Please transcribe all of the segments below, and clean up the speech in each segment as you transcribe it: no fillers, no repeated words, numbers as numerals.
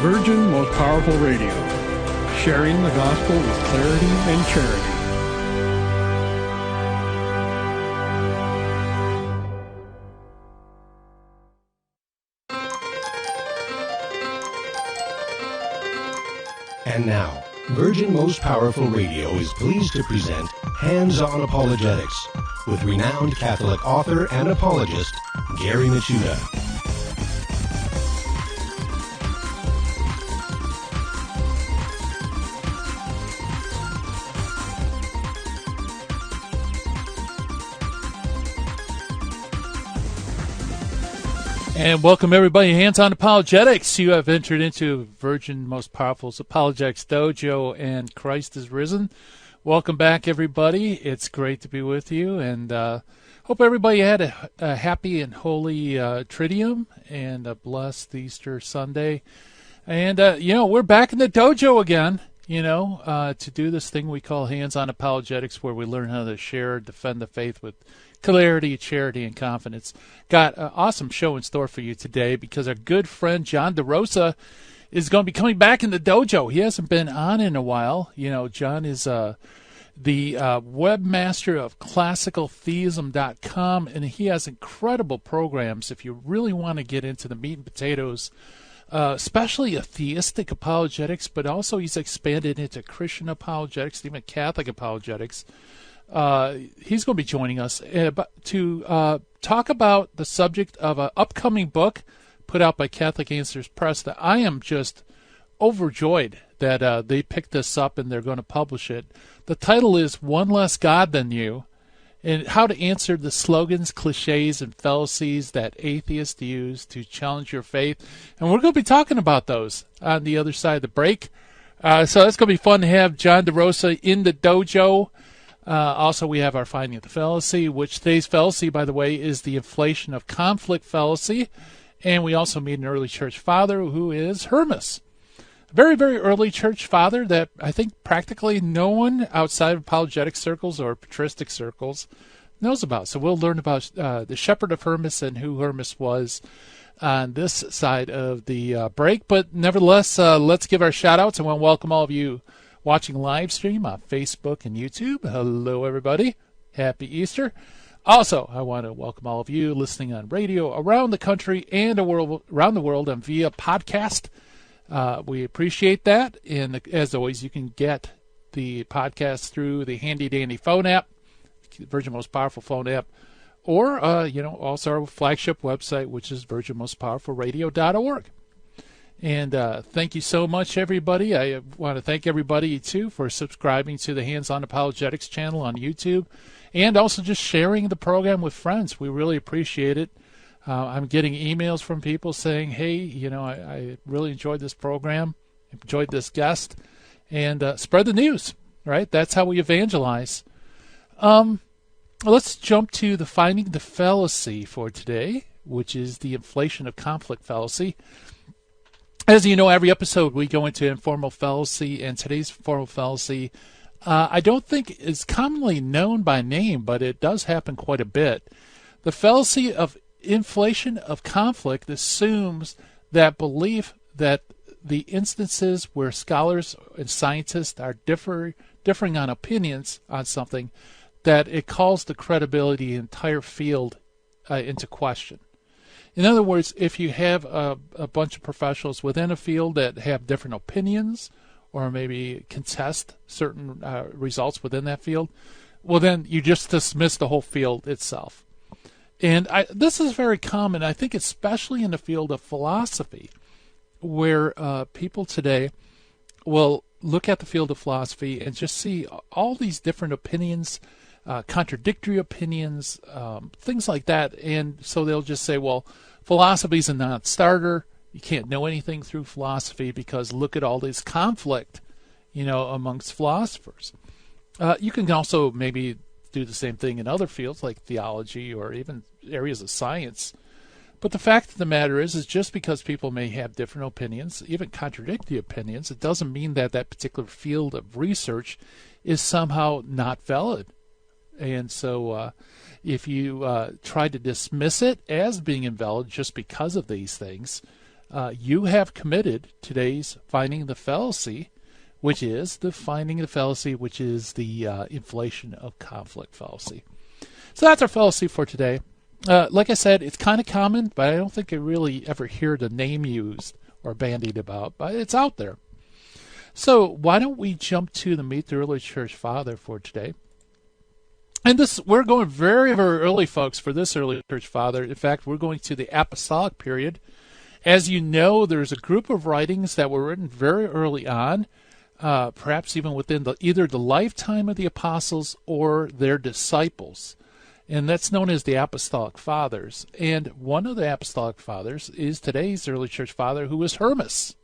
Virgin Most Powerful Radio, sharing the gospel with clarity and charity. And now, Virgin Most Powerful Radio is pleased to present Hands-On Apologetics with renowned Catholic author and apologist, Gary Michuta. And welcome, everybody. Hands-On Apologetics. You have entered into Virgin Most Powerful's Apologetics Dojo, and Christ is risen. Welcome back, everybody. It's great to be with you, and hope everybody had a happy and holy Triduum and a blessed Easter Sunday. And, we're back in the dojo again, to do this thing we call Hands-On Apologetics, where we learn how to share, defend the faith with clarity, charity, and confidence. Got an awesome show in store for you today because our good friend John Derosa is going to be coming back in the dojo. He hasn't been on in a while. John is the webmaster of classicaltheism.com, and he has incredible programs if you really want to get into the meat and potatoes, especially atheistic apologetics, but also he's expanded into Christian apologetics, even Catholic apologetics. He's going to be joining us to talk about the subject of an upcoming book put out by Catholic Answers Press that I am just overjoyed that they picked this up and they're going to publish it. The title is One Less God Than You, and how to answer the slogans, cliches, and fallacies that atheists use to challenge your faith. And we're going to be talking about those on the other side of the break. So it's going to be fun to have John Derosa in the dojo. Also, we have our Finding the Fallacy, which today's fallacy, by the way, is the inflation of conflict fallacy. And we also meet an early church father who is Hermas. A very, very early church father that I think practically no one outside of apologetic circles or patristic circles knows about. So we'll learn about the shepherd of Hermas and who Hermas was on this side of the break. But nevertheless, let's give our shout-outs. I want to welcome all of you watching live stream on Facebook and YouTube. Hello, everybody. Happy Easter. Also, I want to welcome all of you listening on radio around the country and around the world and via podcast. We appreciate that. And as always, you can get the podcast through the handy-dandy phone app, Virgin Most Powerful phone app, or, also our flagship website, which is virginmostpowerfulradio.org. And thank you so much, everybody. I want to thank everybody, too, for subscribing to the Hands-On Apologetics channel on YouTube and also just sharing the program with friends. We really appreciate it. I'm getting emails from people saying, hey, I really enjoyed this program, enjoyed this guest, and spread the news, right? That's how we evangelize. Let's jump to the Finding the Fallacy for today, which is the inflation of conflict fallacy. As you know, every episode we go into informal fallacy, and today's formal fallacy I don't think is commonly known by name, but it does happen quite a bit. The fallacy of inflation of conflict assumes that belief that the instances where scholars and scientists are differing on opinions on something, that it calls the credibility of the entire field into question. In other words, if you have a bunch of professionals within a field that have different opinions or maybe contest certain results within that field, well, then you just dismiss the whole field itself. And this is very common, I think, especially in the field of philosophy, where people today will look at the field of philosophy and just see all these different opinions, contradictory opinions, things like that. And so they'll just say, well, philosophy is a non-starter. You can't know anything through philosophy because look at all this conflict, amongst philosophers. You can also maybe do the same thing in other fields like theology or even areas of science. But the fact of the matter is just because people may have different opinions, even contradictory opinions, it doesn't mean that that particular field of research is somehow not valid. And so if you try to dismiss it as being invalid just because of these things, you have committed today's Finding the Fallacy, which is the inflation of conflict fallacy. So that's our fallacy for today. Like I said, it's kind of common, but I don't think you really ever hear the name used or bandied about, but it's out there. So why don't we jump to the Meet the Early Church Father for today? And we're going very, very early, folks, for this early church father. In fact, we're going to the apostolic period. As you know, there's a group of writings that were written very early on, perhaps even within either the lifetime of the apostles or their disciples. And that's known as the apostolic fathers. And one of the apostolic fathers is today's early church father, who was Hermas,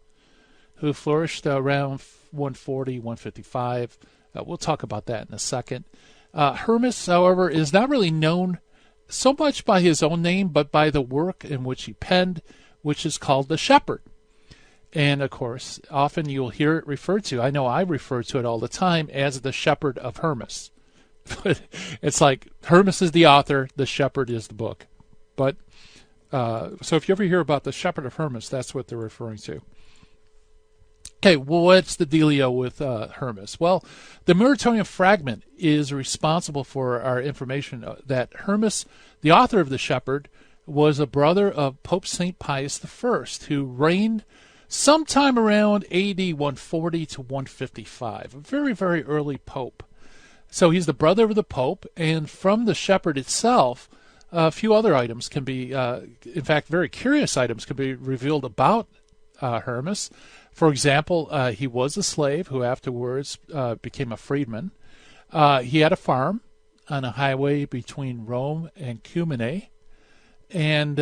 who flourished around 140, 155. We'll talk about that in a second. Hermas, however, is not really known so much by his own name, but by the work in which he penned, which is called The Shepherd. And, of course, often you'll hear it referred to, I know I refer to it all the time, as The Shepherd of Hermas. But it's like Hermas is the author, The Shepherd is the book. But so if you ever hear about The Shepherd of Hermas, that's what they're referring to. Okay, well, what's the dealio with Hermas? Well, the Muratorian fragment is responsible for our information that Hermas, the author of The Shepherd, was a brother of Pope St. Pius I, who reigned sometime around AD 140 to 155, a very, very early pope. So he's the brother of the Pope, and from The Shepherd itself, a few other items can be, in fact, very curious items can be revealed about Hermas. For example, he was a slave who afterwards became a freedman. He had a farm on a highway between Rome and Cumene, and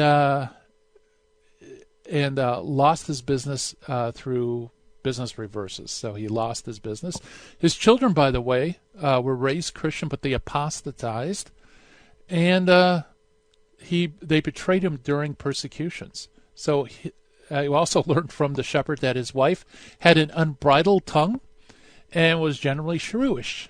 lost his business through business reverses. So he lost his business. His children, by the way, were raised Christian, but they apostatized, and they betrayed him during persecutions. So I also learned from The Shepherd that his wife had an unbridled tongue and was generally shrewish.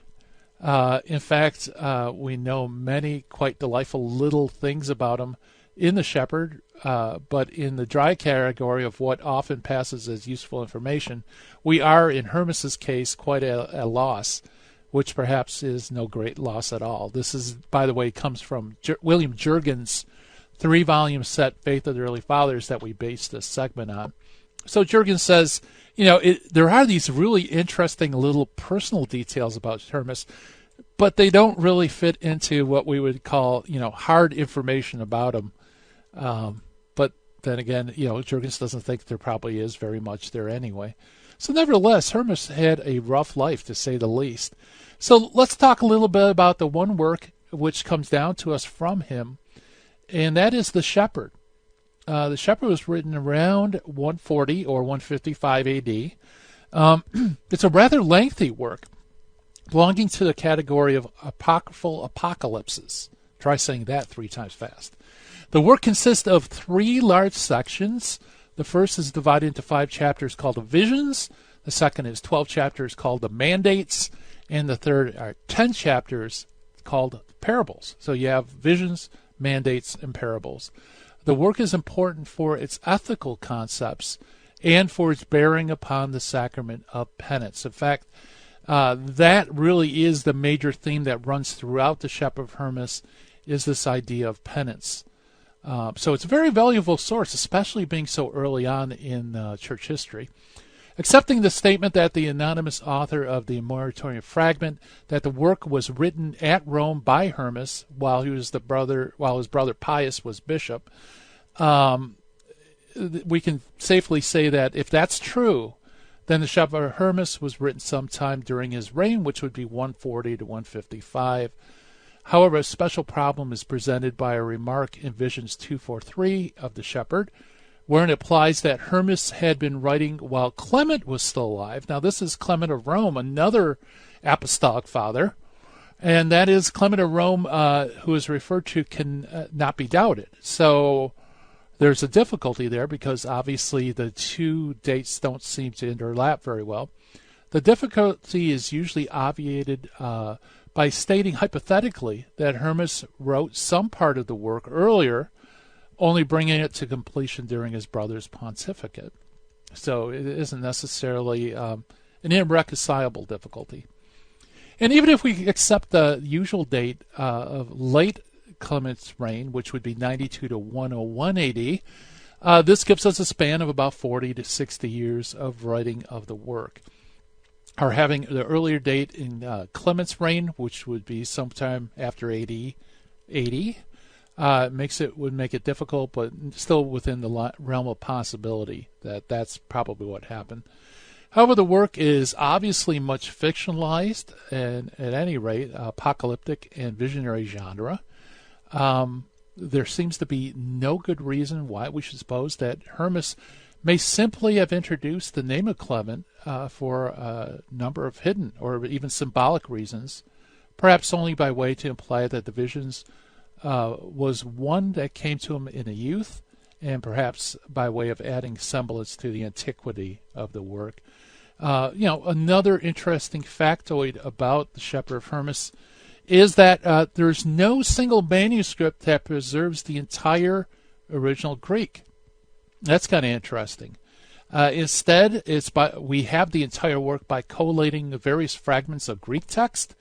In fact, we know many quite delightful little things about him in The Shepherd, but in the dry category of what often passes as useful information, we are, in Hermas's case, quite a loss, which perhaps is no great loss at all. This is, by the way, comes from William Jurgen's 3-volume set, Faith of the Early Fathers, that we based this segment on. So Jurgen says, there are these really interesting little personal details about Hermas, but they don't really fit into what we would call, hard information about him. But then again, Jurgens doesn't think there probably is very much there anyway. So nevertheless, Hermas had a rough life, to say the least. So let's talk a little bit about the one work which comes down to us from him, and that is The Shepherd. The Shepherd was written around 140 or 155 AD. It's a rather lengthy work, belonging to the category of apocryphal apocalypses. Try saying that 3 times fast. The work consists of 3 large sections. The first is divided into 5 chapters called the Visions. The second is 12 chapters called the Mandates. And the third are 10 chapters called Parables. So you have Visions, Mandates, and Parables. The work is important for its ethical concepts and for its bearing upon the sacrament of penance. In fact, that really is the major theme that runs throughout the Shepherd of Hermas, is this idea of penance. So it's a very valuable source, especially being so early on in church history. Accepting the statement that the anonymous author of the Muratorian fragment, that the work was written at Rome by Hermas while his brother Pius was bishop, we can safely say that if that's true, then the Shepherd of Hermas was written sometime during his reign, which would be 140 to 155. However, a special problem is presented by a remark in Visions 243 of the Shepherd, wherein it applies that Hermas had been writing while Clement was still alive. Now, this is Clement of Rome, another apostolic father, and that is Clement of Rome, who is referred to, can not be doubted. So there's a difficulty there because obviously the 2 dates don't seem to interlap very well. The difficulty is usually obviated by stating hypothetically that Hermas wrote some part of the work earlier, only bringing it to completion during his brother's pontificate. So it isn't necessarily an irreconcilable difficulty. And even if we accept the usual date of late Clement's reign, which would be 92 to 101 AD, this gives us a span of about 40 to 60 years of writing of the work. Or having the earlier date in Clement's reign, which would be sometime after AD 80, would make it difficult, but still within the realm of possibility that that's probably what happened. However, the work is obviously much fictionalized, and at any rate, apocalyptic and visionary genre. There seems to be no good reason why we should suppose that Hermas may simply have introduced the name of Clement for a number of hidden or even symbolic reasons, perhaps only by way to imply that the visions was one that came to him in a youth, and perhaps by way of adding semblance to the antiquity of the work. Another interesting factoid about the Shepherd of Hermas is that there's no single manuscript that preserves the entire original Greek. That's kind of interesting. Instead, we have the entire work by collating the various fragments of Greek text.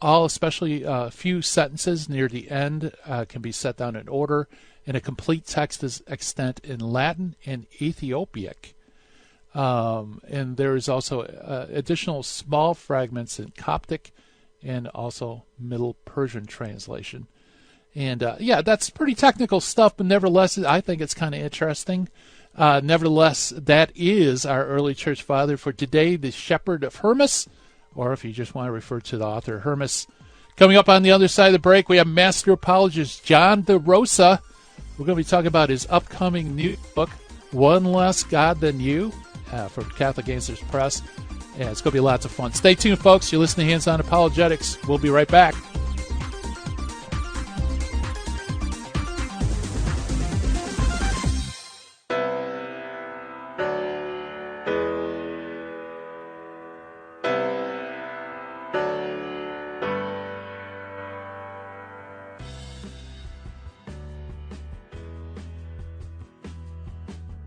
Especially a few sentences near the end can be set down in order, and a complete text is extant in Latin and Ethiopic. And there is also additional small fragments in Coptic and also Middle Persian translation. And that's pretty technical stuff, but nevertheless, I think it's kind of interesting. Nevertheless, that is our early church father for today, the Shepherd of Hermas, or if you just want to refer to the author, Hermas. Coming up on the other side of the break, we have Master Apologist John Derosa. We're going to be talking about his upcoming new book, One Less God Than You, from Catholic Answers Press. Yeah, it's going to be lots of fun. Stay tuned, folks. You're listening to Hands On Apologetics. We'll be right back.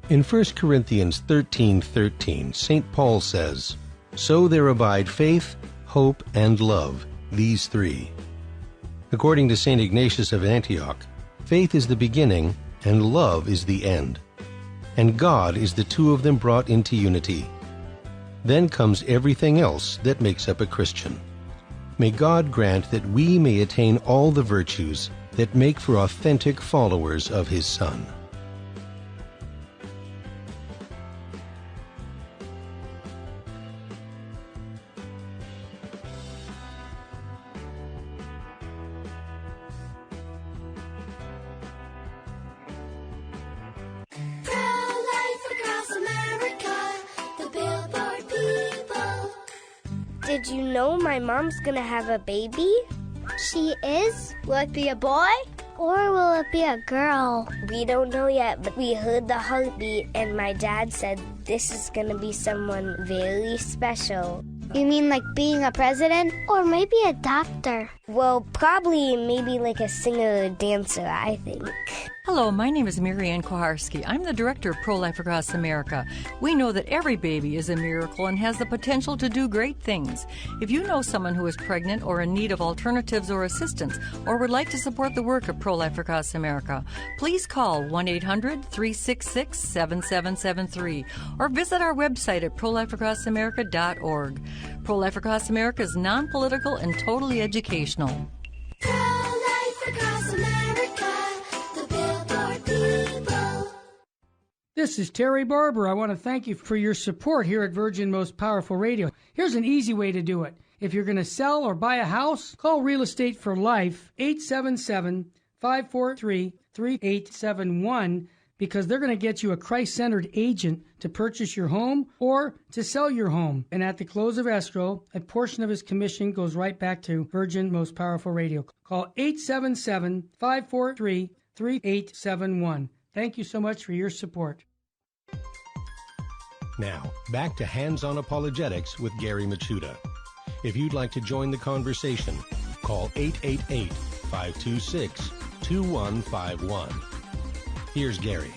In 1 Corinthians 13:13, St. Paul says, "So there abide faith, hope, and love, these three." According to St. Ignatius of Antioch, faith is the beginning and love is the end. And God is the two of them brought into unity. Then comes everything else that makes up a Christian. May God grant that we may attain all the virtues that make for authentic followers of His Son. Did you know my mom's gonna have a baby? She is? Will it be a boy? Or will it be a girl? We don't know yet, but we heard the heartbeat and my dad said this is gonna be someone very special. You mean like being a president? Or maybe a doctor? Well, probably maybe like a singer or dancer, I think. Hello, my name is Marianne Koharski. I'm the director of Pro-Life Across America. We know that every baby is a miracle and has the potential to do great things. If you know someone who is pregnant or in need of alternatives or assistance, or would like to support the work of Pro-Life Across America, please call 1-800-366-7773 or visit our website at prolifeacrossamerica.org. Pro-Life Across America is non-political and totally educational. Pro-Life Across America, the Billboard people. This is Terry Barber. I want to thank you for your support here at Virgin Most Powerful Radio. Here's an easy way to do it. If you're going to sell or buy a house, call Real Estate for Life, 877-543-3871, because they're going to get you a Christ-centered agent to purchase your home or to sell your home. And at the close of escrow, a portion of his commission goes right back to Virgin Most Powerful Radio. Call 877-543-3871. Thank you so much for your support. Now, back to Hands On Apologetics with Gary Machuda. If you'd like to join the conversation, call 888-526-2151. Here's Gary.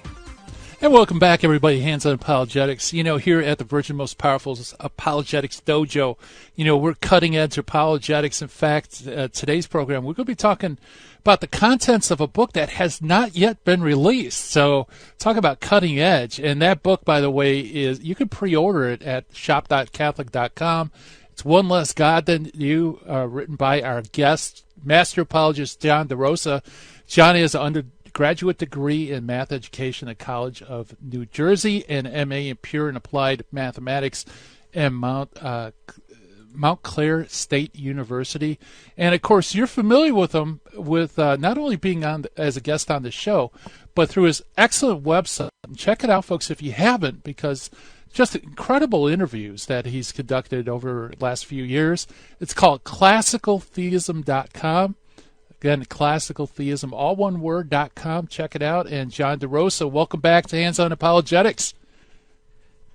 And welcome back, everybody. Hands on Apologetics. You know, here at the Virgin Most Powerful Apologetics Dojo, you know, we're cutting edge apologetics. In fact, today's program, we're going to be talking about the contents of a book that has not yet been released. So talk about cutting edge. And that book, by the way, is you can pre-order it at shop.catholic.com. It's One Less God Than You, written by our guest, Master Apologist John Derosa. John has an undergraduate degree in math education at College of New Jersey and MA in Pure and Applied Mathematics at Mount Clair State University. And, of course, you're familiar with him with not only being on as a guest on the show, but through his excellent website. Check it out, folks, if you haven't, because just incredible interviews that he's conducted over the last few years. It's called classicaltheism.com. Again, classicaltheism, all one word.com. Check it out. And John Derosa, welcome back to Hands on Apologetics.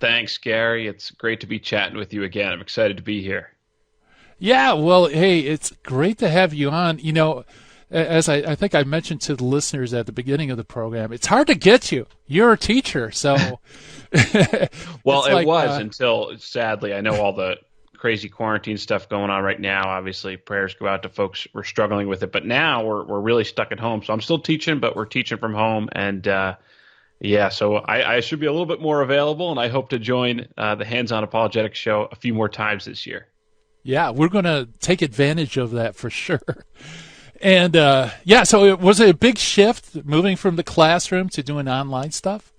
Thanks, Gary. It's great to be chatting with you again. I'm excited to be here. Yeah, well, hey, it's great to have you on. You know, as I think I mentioned to the listeners at the beginning of the program, it's hard to get you. You're a teacher, so. Well, it was until, sadly, I know all the crazy quarantine stuff going on right now. Obviously, prayers go out to folks who are struggling with it. But now we're really stuck at home. So I'm still teaching, but we're teaching from home. And, so I should be a little bit more available, and I hope to join the Hands on Apologetics show a few more times this year. Yeah, we're going to take advantage of that for sure. And, so was it a big shift moving from the classroom to doing online stuff?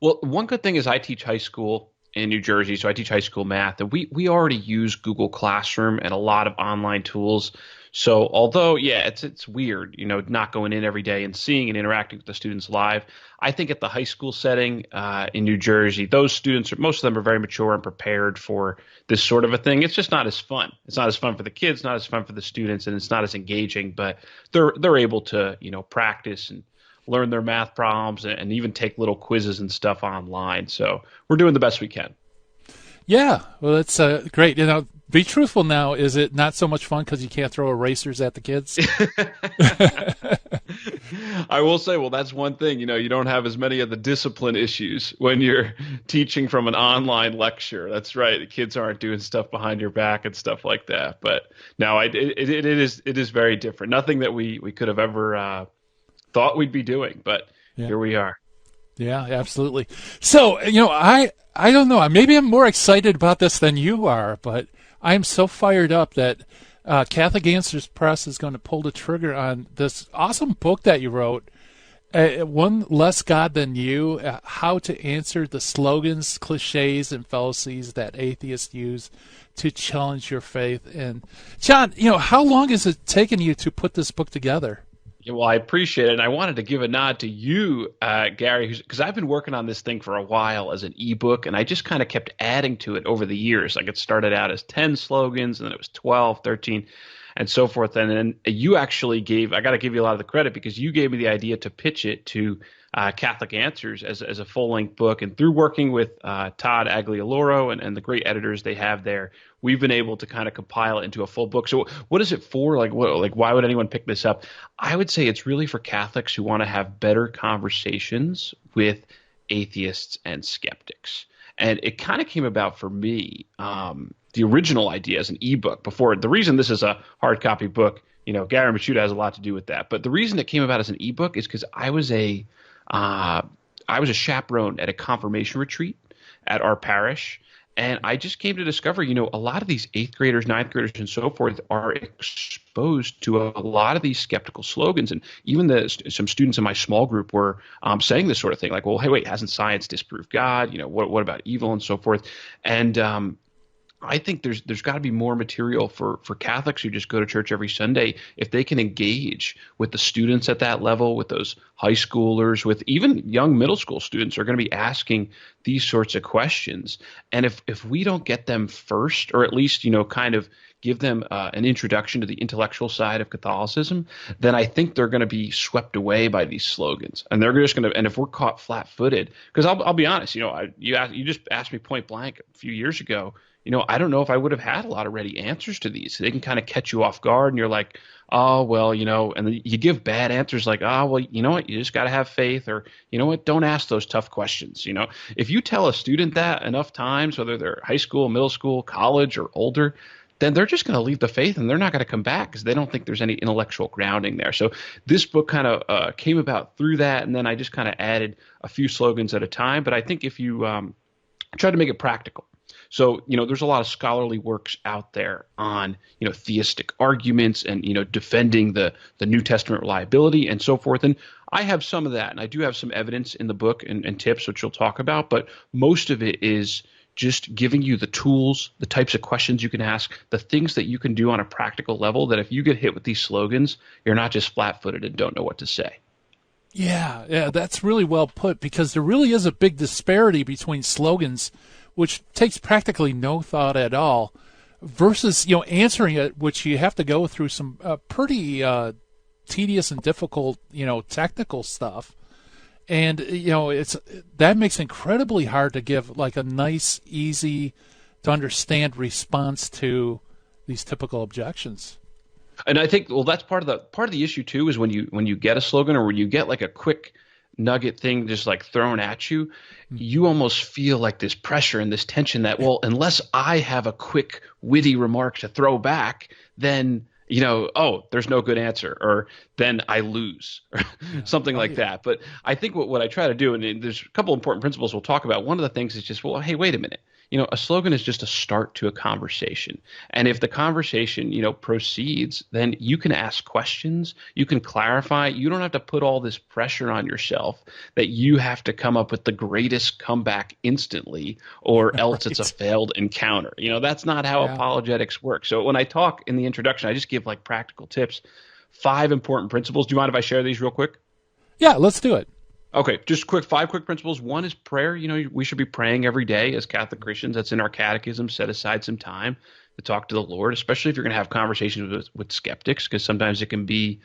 Well, one good thing is I teach high school in New Jersey, so I teach high school math, and we already use Google Classroom and a lot of online tools. So although, it's weird, you know, not going in every day and seeing and interacting with the students live, I think at the high school setting in New Jersey, those students, most of them are very mature and prepared for this sort of a thing. It's just not as fun. It's not as fun for the kids, not as fun for the students, and it's not as engaging, but they're able to, you know, practice and learn their math problems and even take little quizzes and stuff online. So we're doing the best we can. Yeah, well, that's great. You know, be truthful now. Is it not so much fun because you can't throw erasers at the kids? I will say, well, that's one thing. You know, you don't have as many of the discipline issues when you're teaching from an online lecture. That's right. The kids aren't doing stuff behind your back and stuff like that. But no, it is very different. Nothing that we could have ever thought we'd be doing, but here we are. Yeah, absolutely. So, you know, I don't know. Maybe I'm more excited about this than you are, but I'm so fired up that Catholic Answers Press is going to pull the trigger on this awesome book that you wrote, One Less God Than You, How to Answer the Slogans, Cliches, and Fallacies that Atheists Use to Challenge Your Faith. And, John, you know, how long has it taken you to put this book together? Yeah, well, I appreciate it, and I wanted to give a nod to you, Gary, because I've been working on this thing for a while as an ebook, and I just kind of kept adding to it over the years. Like it started out as 10 slogans, and then it was 12, 13, and so forth. And then you actually I got to give you a lot of the credit because you gave me the idea to pitch it to Catholic Answers as a full-length book. And through working with Todd Aglioloro and the great editors they have there, we've been able to kind of compile it into a full book. So what is it for? Like why would anyone pick this up? I would say it's really for Catholics who want to have better conversations with atheists and skeptics. And it kind of came about for me, the original idea as an ebook before. The reason this is a hard copy book, you know, Gary Machuda has a lot to do with that. But the reason it came about as an ebook is because I was a chaperone at a confirmation retreat at our parish. And I just came to discover, you know, a lot of these 8th graders, 9th graders, and so forth are exposed to a lot of these skeptical slogans. And even some students in my small group were saying this sort of thing, like, well, hey, wait, hasn't science disproved God? You know, what about evil and so forth? And I think there's got to be more material for Catholics who just go to church every Sunday if they can engage with the students at that level, with those high schoolers, with even young middle school students who are going to be asking these sorts of questions. And if we don't get them first, or at least, you know, kind of give them an introduction to the intellectual side of Catholicism, then I think they're going to be swept away by these slogans. And they're just going to, and if we're caught flat-footed, because I'll be honest, you know, you just asked me point blank a few years ago, I don't know if I would have had a lot of ready answers to these. They can kind of catch you off guard, and you're like, oh, well, and then you give bad answers like, oh, well, you know what, you just got to have faith, or you know what, don't ask those tough questions. If you tell a student that enough times, whether they're high school, middle school, college, or older, then they're just going to leave the faith and they're not going to come back because they don't think there's any intellectual grounding there. So this book kind of came about through that, and then I just kind of added a few slogans at a time. But I think if you try to make it practical. So, there's a lot of scholarly works out there on, theistic arguments and, defending the New Testament reliability and so forth. And I have some of that, and I do have some evidence in the book and tips, which you'll talk about. But most of it is just giving you the tools, the types of questions you can ask, the things that you can do on a practical level that if you get hit with these slogans, you're not just flat-footed and don't know what to say. Yeah, that's really well put, because there really is a big disparity between slogans, which takes practically no thought at all, versus answering it, which you have to go through some pretty tedious and difficult technical stuff, and that makes it incredibly hard to give like a nice, easy to understand response to these typical objections. And I think, well, that's part of the issue too, is when you get a slogan or when you get like a quick nugget thing just like thrown at you, you almost feel like this pressure and this tension that, well, unless I have a quick witty remark to throw back, then there's no good answer, or then I lose, or something like that. But I think what I try to do, and there's a couple important principles we'll talk about. One of the things is just, well, hey, wait a minute. A slogan is just a start to a conversation. And if the conversation, proceeds, then you can ask questions, you can clarify. You don't have to put all this pressure on yourself that you have to come up with the greatest comeback instantly, or else it's a failed encounter. That's not how apologetics works. So when I talk in the introduction, I just give like practical tips, 5 important principles. Do you mind if I share these real quick? Yeah, let's do it. Okay, just 5 quick principles. One is prayer. We should be praying every day as Catholic Christians. That's in our catechism. Set aside some time to talk to the Lord, especially if you're going to have conversations with skeptics, because sometimes it can be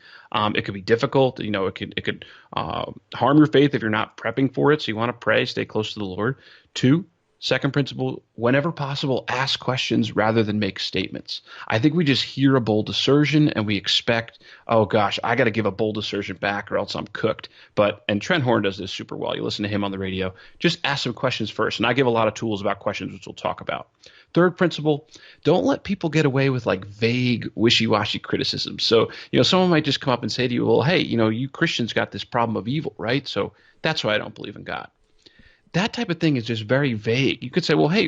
difficult. It could harm your faith if you're not prepping for it. So you want to pray, stay close to the Lord. 2, second principle, whenever possible, ask questions rather than make statements. I think we just hear a bold assertion and we expect, oh gosh, I got to give a bold assertion back or else I'm cooked. And Trent Horn does this super well. You listen to him on the radio. Just ask some questions first. And I give a lot of tools about questions, which we'll talk about. Third principle, don't let people get away with like vague, wishy-washy criticism. So, someone might just come up and say to you, well, hey, you Christians got this problem of evil, right? So that's why I don't believe in God. That type of thing is just very vague. You could say, well, hey,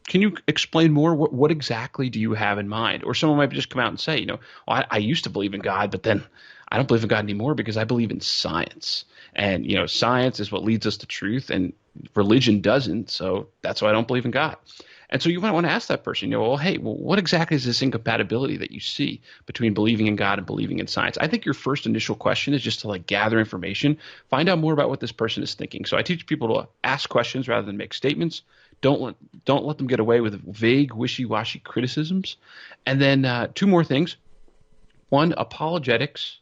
can you explain more? What exactly do you have in mind? Or someone might just come out and say, I used to believe in God, but then I don't believe in God anymore because I believe in science. And, science is what leads us to truth, and religion doesn't. So that's why I don't believe in God. And so you might want to ask that person, well, hey, what exactly is this incompatibility that you see between believing in God and believing in science? I think your first initial question is just to like gather information, find out more about what this person is thinking. So I teach people to ask questions rather than make statements. Don't let them get away with vague, wishy-washy criticisms. And then 2 more things. 1, apologetics.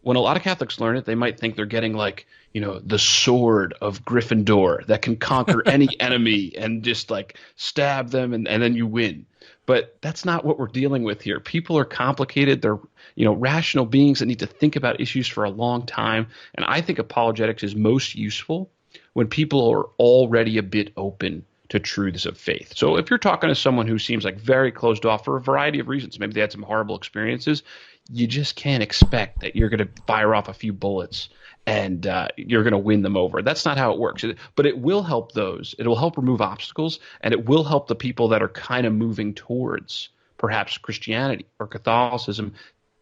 When a lot of Catholics learn it, they might think they're getting like, the sword of Gryffindor that can conquer any enemy and just like stab them and then you win. But that's not what we're dealing with here. People are complicated. They're, rational beings that need to think about issues for a long time. And I think apologetics is most useful when people are already a bit open to truths of faith. So if you're talking to someone who seems like very closed off for a variety of reasons, maybe they had some horrible experiences, you just can't expect that you're going to fire off a few bullets and you're going to win them over. That's not how it works. But it will help those. It will help remove obstacles, and it will help the people that are kind of moving towards perhaps Christianity or Catholicism.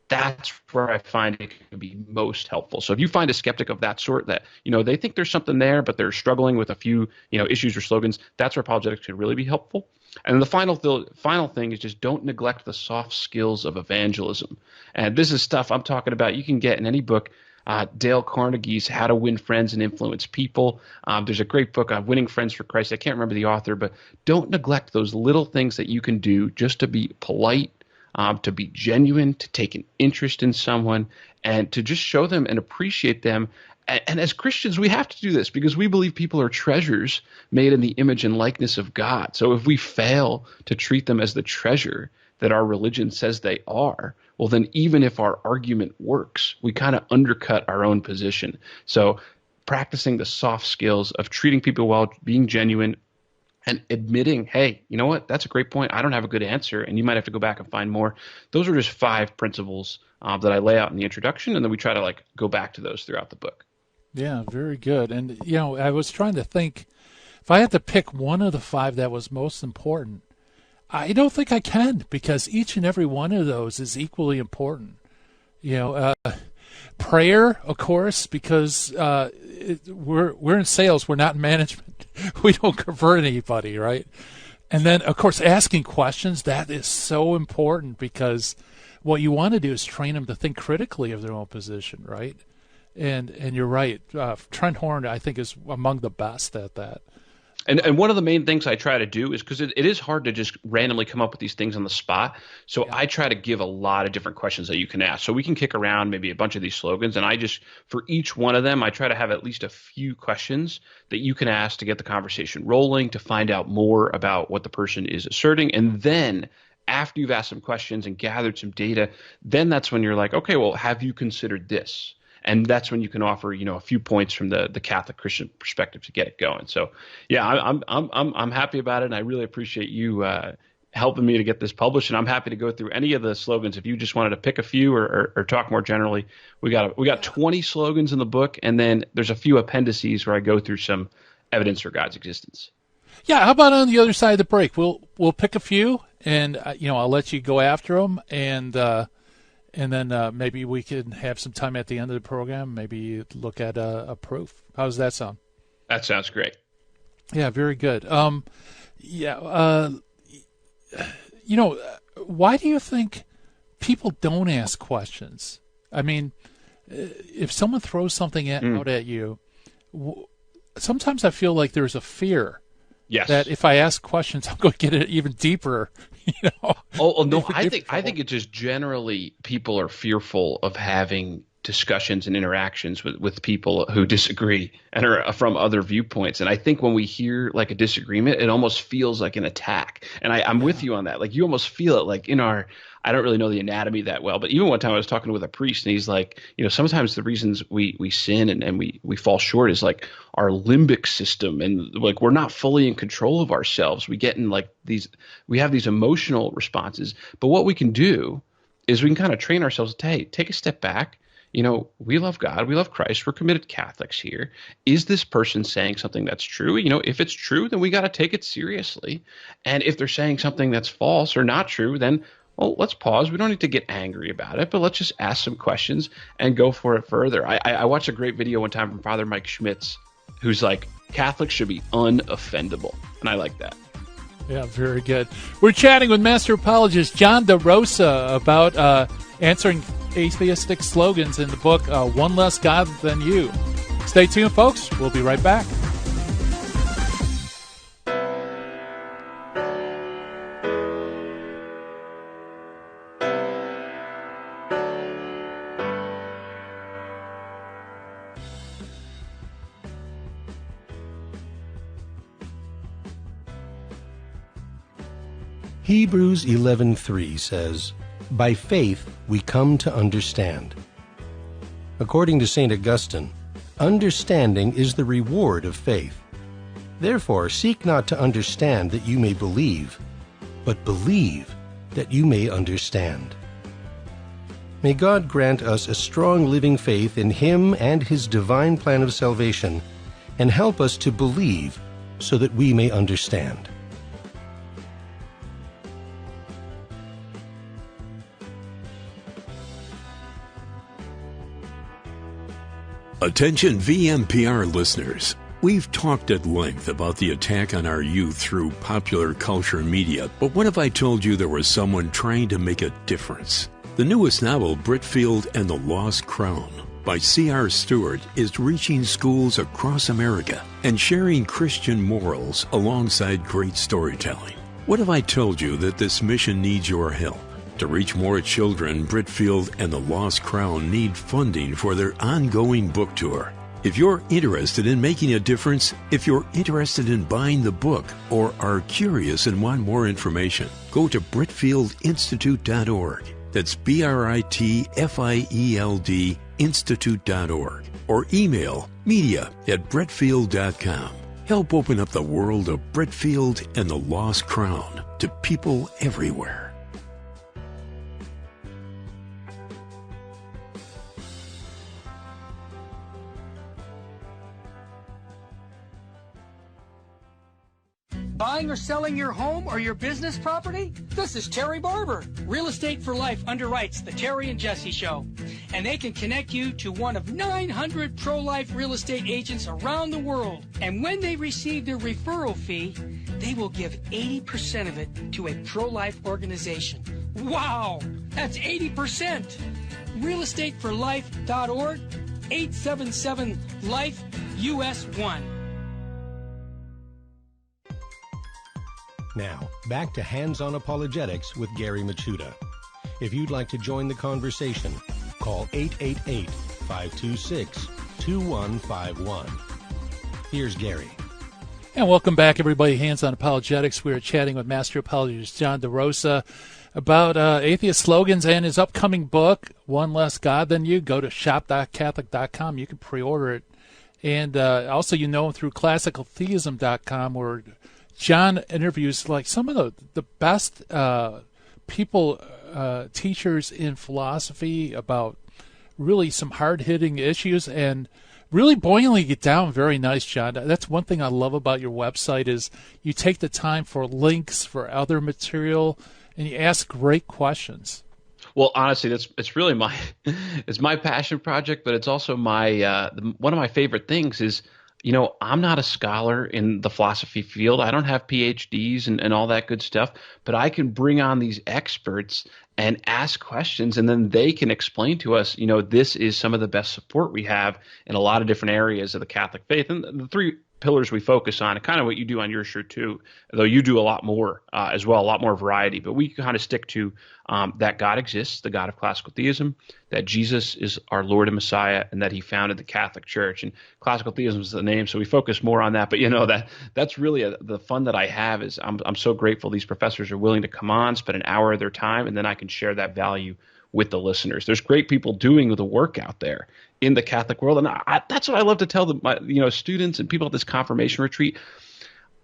That's where I find it can be most helpful. So if you find a skeptic of that sort that, they think there's something there, but they're struggling with a few, issues or slogans, that's where apologetics could really be helpful. And then the final thing is just don't neglect the soft skills of evangelism. And this is stuff I'm talking about you can get in any book. Dale Carnegie's How to Win Friends and Influence People. There's a great book on Winning Friends for Christ. I can't remember the author, but don't neglect those little things that you can do just to be polite, to be genuine, to take an interest in someone, and to just show them and appreciate them And as Christians, we have to do this because we believe people are treasures made in the image and likeness of God. So if we fail to treat them as the treasure that our religion says they are, well, then even if our argument works, we kind of undercut our own position. So practicing the soft skills of treating people well, being genuine, and admitting, hey, you know what? That's a great point. I don't have a good answer, and you might have to go back and find more. Those are just 5 principles that I lay out in the introduction, and then we try to go back to those throughout the book. Yeah, very good. And, I was trying to think, if I had to pick one of the 5 that was most important, I don't think I can, because each and every one of those is equally important. Prayer, of course, because we're in sales, we're not in management. We don't convert anybody, right? And then, of course, asking questions, that is so important, because what you want to do is train them to think critically of their own position, right? And you're right. Trent Horn, I think, is among the best at that. And one of the main things I try to do is, because it is hard to just randomly come up with these things on the spot. So I try to give a lot of different questions that you can ask. So we can kick around maybe a bunch of these slogans. And for each one of them, I try to have at least a few questions that you can ask to get the conversation rolling, to find out more about what the person is asserting. And then after you've asked some questions and gathered some data, then that's when you're like, okay, well, have you considered this? And that's when you can offer, a few points from the Catholic Christian perspective to get it going. So, yeah, I'm happy about it, and I really appreciate you helping me to get this published. And I'm happy to go through any of the slogans. If you just wanted to pick a few or talk more generally, we got 20 slogans in the book, and then there's a few appendices where I go through some evidence for God's existence. Yeah, how about on the other side of the break? We'll pick a few, and I'll let you go after them, and then maybe we can have some time at the end of the program, maybe look at a proof. How does that sound? That sounds great. Yeah, very good. Why do you think people don't ask questions? I mean, if someone throws something out at you, sometimes I feel like there's a fear. Yes. That if I ask questions, I'm going to get it even deeper. Oh no, I think it's just generally people are fearful of having discussions and interactions with people who disagree and are from other viewpoints. And I think when we hear a disagreement, it almost feels like an attack. And I'm with you on that. You almost feel it I don't really know the anatomy that well, but even one time I was talking with a priest, and he's like, sometimes the reasons we sin and we fall short is our limbic system, and we're not fully in control of ourselves. We get in we have these emotional responses. But what we can do is we can kind of train ourselves to, hey, take a step back. We love God, we love Christ, we're committed Catholics here. Is this person saying something that's true? If it's true, then we got to take it seriously. And if they're saying something that's false or not true, then let's pause. We don't need to get angry about it, but let's just ask some questions and go for it further. I watched a great video one time from Father Mike Schmitz, who's like, Catholics should be unoffendable. And I like that. Yeah, very good. We're chatting with Master Apologist John Derosa about answering atheistic slogans in the book, One Less God Than You. Stay tuned, folks. We'll be right back. Hebrews 11:3 says, "By faith we come to understand." According to St. Augustine, understanding is the reward of faith. Therefore, seek not to understand that you may believe, but believe that you may understand. May God grant us a strong living faith in Him and His divine plan of salvation, and help us to believe so that we may understand. Attention VMPR listeners. We've talked at length about the attack on our youth through popular culture and media, but what if I told you there was someone trying to make a difference? The newest novel, Britfield and the Lost Crown, by C.R. Stewart, is reaching schools across America and sharing Christian morals alongside great storytelling. What if I told you that this mission needs your help? To reach more children, Britfield and the Lost Crown need funding for their ongoing book tour. If you're interested in making a difference, if you're interested in buying the book, or are curious and want more information, go to BritfieldInstitute.org. That's BRITFIELD Institute.org. Or email media@britfield.com. Help open up the world of Britfield and the Lost Crown to people everywhere. Buying or selling your home or your business property? This is Terry Barber. Real Estate for Life underwrites the Terry and Jesse Show. And they can connect you to one of 900 pro-life real estate agents around the world. And when they receive their referral fee, they will give 80% of it to a pro-life organization. Wow! That's 80%! realestateforlife.org, 877-LIFE, US 1. Now, back to Hands-On Apologetics with Gary Machuda. If you'd like to join the conversation, call 888-526-2151. Here's Gary. And welcome back, everybody. Hands-On Apologetics. We are chatting with Master Apologist John Derosa about atheist slogans and his upcoming book, One Less God Than You. Go to shop.catholic.com. You can pre-order it. And also, you know him through classicaltheism.com, where John interviews like some of the best people, teachers in philosophy about really some hard-hitting issues and really boiling it down very nice, John. That's one thing I love about your website is you take the time for links, for other material, and you ask great questions. Well, honestly, it's really my passion project, but it's also my one of my favorite things is, you know, I'm not a scholar in the philosophy field. I don't have PhDs and all that good stuff, but I can bring on these experts and ask questions, and then they can explain to us, you know, this is some of the best support we have in a lot of different areas of the Catholic faith. And the three pillars we focus on, and kind of what you do on your show too, though you do a lot more as well, a lot more variety, but we kind of stick to that God exists, the God of classical theism, that Jesus is our Lord and Messiah, and that he founded the Catholic Church. And classical theism is the name, so we focus more on that. But you know, that's really the fun that I have is I'm so grateful these professors are willing to come on, spend an hour of their time, and then I can share that value with the listeners. There's great people doing the work out there in the Catholic world, and that's what I love to tell my students and people at this confirmation retreat.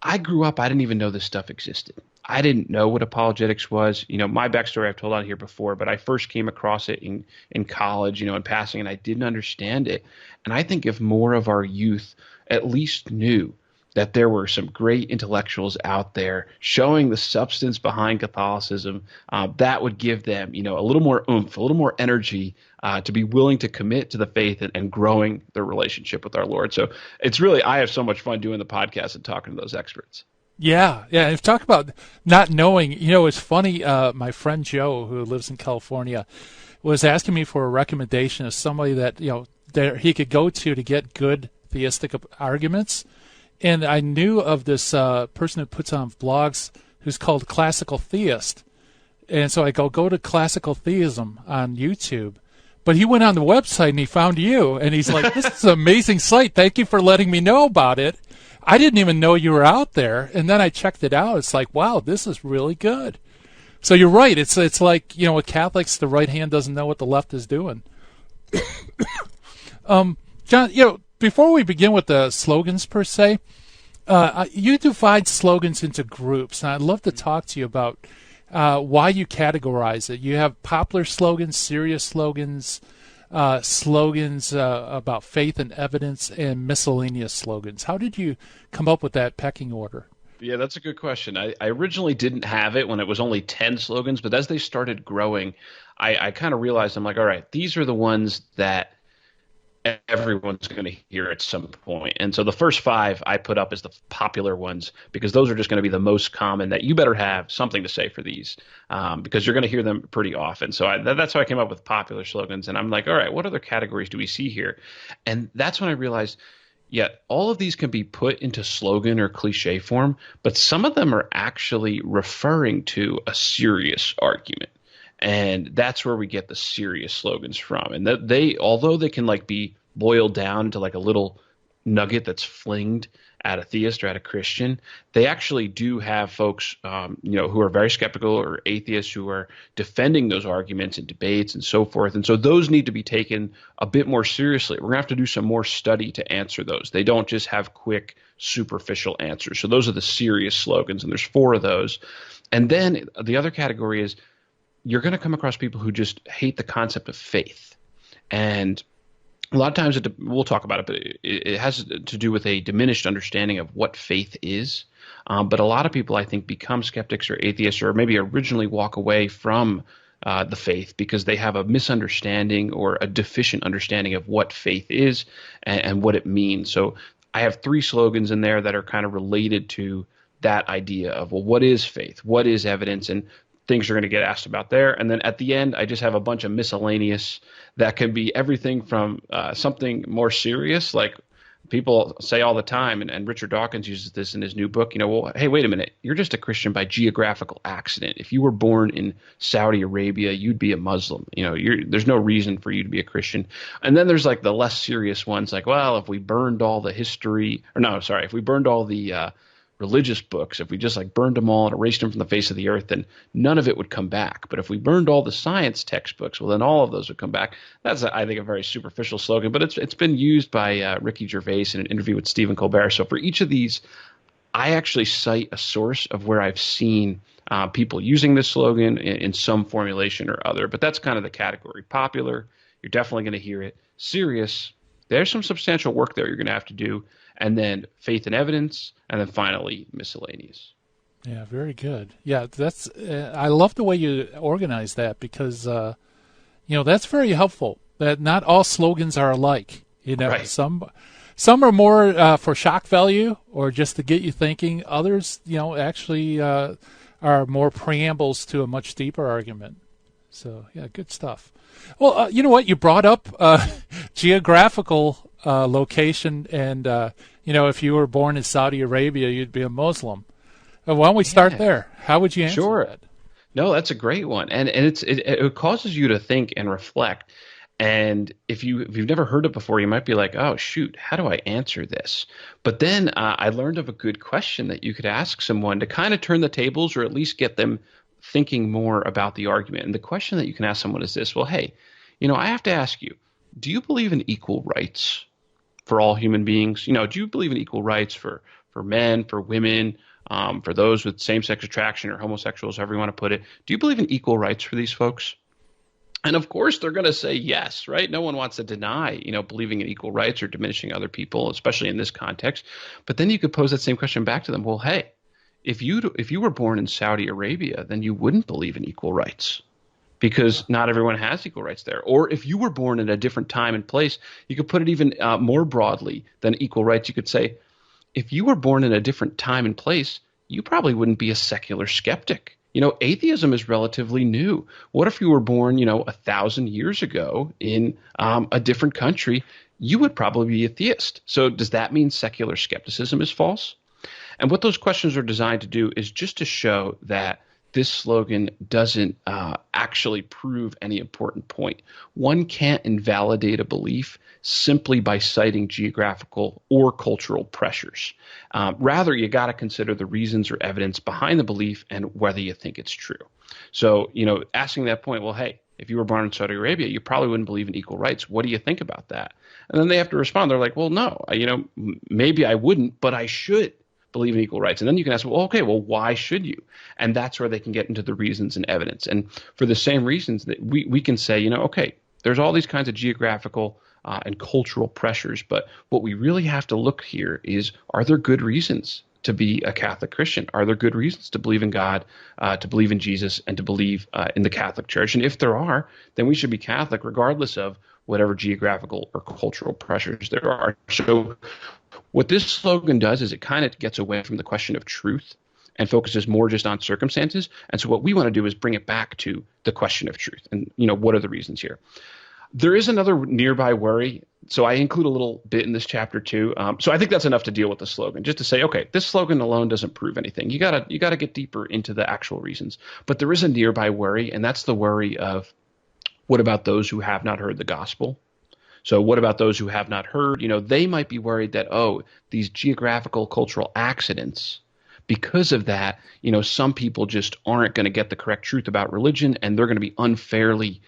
I grew up, I didn't even know this stuff existed. I didn't know what apologetics was. You know, my backstory I've told on here before, but I first came across it in college, in passing, and I didn't understand it. And I think if more of our youth at least knew that there were some great intellectuals out there showing the substance behind Catholicism, that would give them, a little more oomph, a little more energy to be willing to commit to the faith and growing their relationship with our Lord. So it's really, I have so much fun doing the podcast and talking to those experts. Yeah. If talk about not knowing, it's funny. My friend Joe, who lives in California, was asking me for a recommendation of somebody that he could go to get good theistic arguments. And I knew of this person who puts on blogs who's called Classical Theist. And so I go to Classical Theism on YouTube. But he went on the website and he found you. And he's like, this is an amazing site. Thank you for letting me know about it. I didn't even know you were out there. And then I checked it out. It's like, wow, this is really good. So you're right. It's like, with Catholics, the right hand doesn't know what the left is doing. John, before we begin with the slogans per se, you divide slogans into groups, and I'd love to talk to you about why you categorize it. You have popular slogans, serious slogans, slogans about faith and evidence, and miscellaneous slogans. How did you come up with that pecking order? Yeah, that's a good question. I originally didn't have it when it was only 10 slogans, but as they started growing, I kind of realized, I'm like, all right, these are the ones that everyone's going to hear at some point. And so the first 5 I put up as the popular ones, because those are just going to be the most common, that you better have something to say for these, because you're going to hear them pretty often. So that's how I came up with popular slogans. And I'm like, all right, what other categories do we see here? And that's when I realized, all of these can be put into slogan or cliche form, but some of them are actually referring to a serious argument. And that's where we get the serious slogans from. And they although they can be boiled down to like a little nugget that's flinged at a theist or at a Christian. They actually do have folks, who are very skeptical, or atheists who are defending those arguments in debates and so forth. And so those need to be taken a bit more seriously. We're going to have to do some more study to answer those. They don't just have quick, superficial answers. So those are the serious slogans, and there's 4 of those. And then the other category is you're going to come across people who just hate the concept of faith. And a lot of times, we'll talk about it, but it has to do with a diminished understanding of what faith is. But a lot of people, I think, become skeptics or atheists, or maybe originally walk away from the faith because they have a misunderstanding or a deficient understanding of what faith is and what it means. So I have 3 slogans in there that are kind of related to that idea of, well, what is faith? What is evidence? And things are going to get asked about there. And then at the end, I just have a bunch of miscellaneous that can be everything from something more serious, like people say all the time, and Richard Dawkins uses this in his new book, well, hey, wait a minute, you're just a Christian by geographical accident. If you were born in Saudi Arabia, you'd be a Muslim. There's no reason for you to be a Christian. And then there's like the less serious ones, like, well, if we burned all the if we burned all the religious books, if we just like burned them all and erased them from the face of the earth, then none of it would come back. But if we burned all the science textbooks, well, then all of those would come back. That's, I think, a very superficial slogan, but it's been used by Ricky Gervais in an interview with Stephen Colbert. So for each of these, I actually cite a source of where I've seen people using this slogan in some formulation or other. But that's kind of the category. Popular, you're definitely going to hear it. Serious, there's some substantial work there you're going to have to do. And then faith and evidence, and then finally miscellaneous. Yeah, very good. Yeah, that's I love the way you organize that, because that's very helpful. That not all slogans are alike. Right. Some are more for shock value or just to get you thinking. Others, actually are more preambles to a much deeper argument. So yeah, good stuff. Well, you know what? You brought up geographical location, and if you were born in Saudi Arabia, you'd be a Muslim. Why don't we start there? How would you answer that? No, that's a great one, and it causes you to think and reflect. And if you've never heard it before, you might be like, oh shoot, how do I answer this? But then I learned of a good question that you could ask someone to kind of turn the tables, or at least get them thinking more about the argument. And the question that you can ask someone is this: well, hey, I have to ask you, do you believe in equal rights for all human beings? Do you believe in equal rights for men, for women, for those with same-sex attraction or homosexuals, however you want to put it? Do you believe in equal rights for these folks? And of course, they're going to say yes, right? No one wants to deny, believing in equal rights or diminishing other people, especially in this context. But then you could pose that same question back to them. Well, hey, if you were born in Saudi Arabia, then you wouldn't believe in equal rights, because not everyone has equal rights there. Or if you were born in a different time and place, you could put it even more broadly than equal rights. You could say, if you were born in a different time and place, you probably wouldn't be a secular skeptic. Atheism is relatively new. What if you were born, 1,000 years ago in a different country? You would probably be a theist. So does that mean secular skepticism is false? And what those questions are designed to do is just to show that this slogan doesn't actually prove any important point. One can't invalidate a belief simply by citing geographical or cultural pressures. Rather, you got to consider the reasons or evidence behind the belief and whether you think it's true. So, asking that point, well, hey, if you were born in Saudi Arabia, you probably wouldn't believe in equal rights. What do you think about that? And then they have to respond. They're like, well, no, maybe I wouldn't, but I should believe in equal rights. And then you can ask, well, okay, well, why should you? And that's where they can get into the reasons and evidence. And for the same reasons that we can say, okay, there's all these kinds of geographical and cultural pressures, but what we really have to look here is, are there good reasons to be a Catholic Christian? Are there good reasons to believe in God, to believe in Jesus, and to believe in the Catholic Church? And if there are, then we should be Catholic regardless of whatever geographical or cultural pressures there are. So what this slogan does is it kind of gets away from the question of truth and focuses more just on circumstances. And so what we want to do is bring it back to the question of truth. And, what are the reasons here? There is another nearby worry. So I include a little bit in this chapter too. So I think that's enough to deal with the slogan, just to say, okay, this slogan alone doesn't prove anything. You gotta get deeper into the actual reasons. But there is a nearby worry, and that's the worry of, what about those who have not heard the gospel? So what about those who have not heard? They might be worried that, these geographical cultural accidents, because of that, some people just aren't going to get the correct truth about religion, and they're going to be unfairly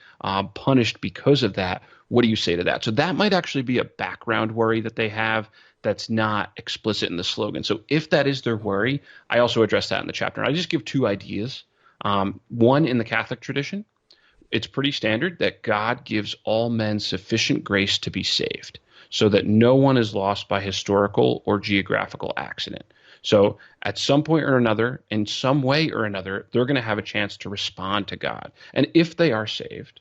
punished because of that. What do you say to that? So that might actually be a background worry that they have that's not explicit in the slogan. So if that is their worry, I also address that in the chapter. And I just give two ideas. One, in the Catholic tradition, it's pretty standard that God gives all men sufficient grace to be saved, so that no one is lost by historical or geographical accident. So at some point or another, in some way or another, they're going to have a chance to respond to God. And if they are saved,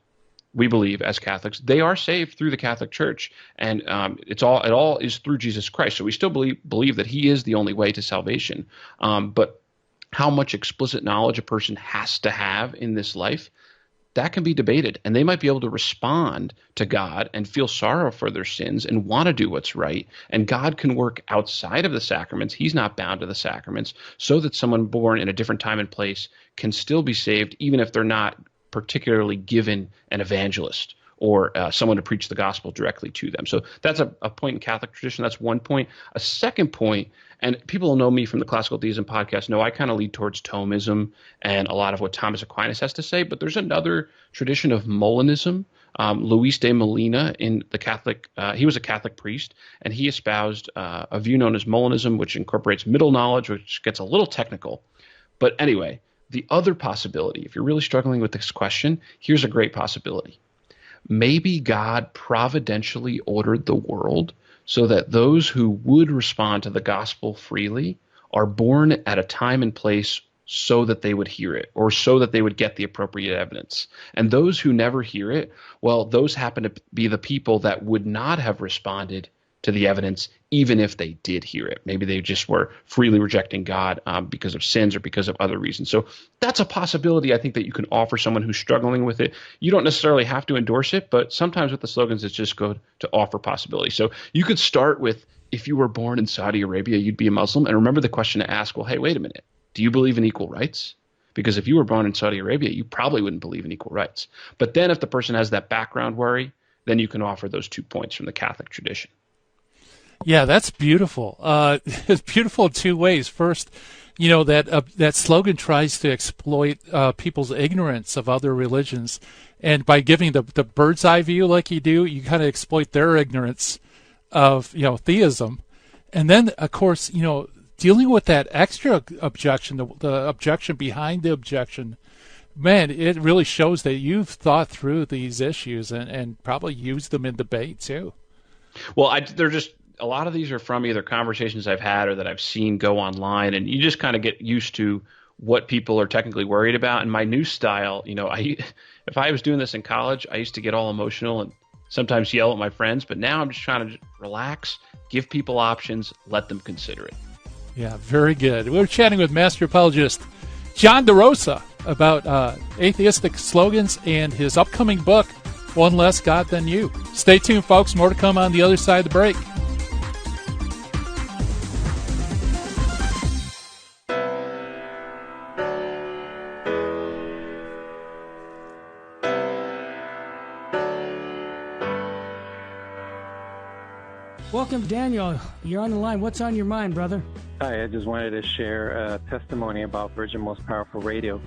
we believe as Catholics, they are saved through the Catholic Church, and it all is through Jesus Christ. So we still believe that he is the only way to salvation. But how much explicit knowledge a person has to have in this life, that can be debated, and they might be able to respond to God and feel sorrow for their sins and want to do what's right. And God can work outside of the sacraments. He's not bound to the sacraments, so that someone born in a different time and place can still be saved, even if they're not particularly given an evangelist or someone to preach the gospel directly to them. So that's a point in Catholic tradition. That's one point. A second point, and people who know me from the Classical Theism podcast know I kind of lead towards Thomism and a lot of what Thomas Aquinas has to say, but there's another tradition of Molinism. Luis de Molina, in the Catholic, he was a Catholic priest, and he espoused a view known as Molinism, which incorporates middle knowledge, which gets a little technical. But anyway, the other possibility, if you're really struggling with this question, here's a great possibility. Maybe God providentially ordered the world so that those who would respond to the gospel freely are born at a time and place so that they would hear it, or so that they would get the appropriate evidence. And those who never hear it, well, those happen to be the people that would not have responded to the evidence even if they did hear it. Maybe they just were freely rejecting God because of sins or because of other reasons. So that's a possibility, I think, that you can offer someone who's struggling with it. You don't necessarily have to endorse it, but sometimes with the slogans, it's just good to offer possibility. So you could start with, if you were born in Saudi Arabia, you'd be a Muslim. And remember the question to ask, well, hey, wait a minute. Do you believe in equal rights? Because if you were born in Saudi Arabia, you probably wouldn't believe in equal rights. But then if the person has that background worry, then you can offer those 2 points from the Catholic tradition. Yeah, that's beautiful. It's beautiful in two ways. First, that slogan tries to exploit people's ignorance of other religions, and by giving the bird's eye view like you do, you kind of exploit their ignorance of theism. And then, of course, dealing with that extra objection, the objection behind the objection, man, it really shows that you've thought through these issues and probably used them in debate too. Well, they're just, a lot of these are from either conversations I've had or that I've seen go online, and you just kind of get used to what people are technically worried about. And my new style, if I was doing this in college, I used to get all emotional and sometimes yell at my friends, but now I'm just trying to relax, give people options, let them consider it. Yeah, very good. We're chatting with Master Apologist John Derosa about atheistic slogans and his upcoming book, One Less God Than You. Stay tuned, folks. More to come on the other side of the break. Welcome, Daniel. You're on the line. What's on your mind, brother? Hi, I just wanted to share a testimony about Virgin Most Powerful Radio.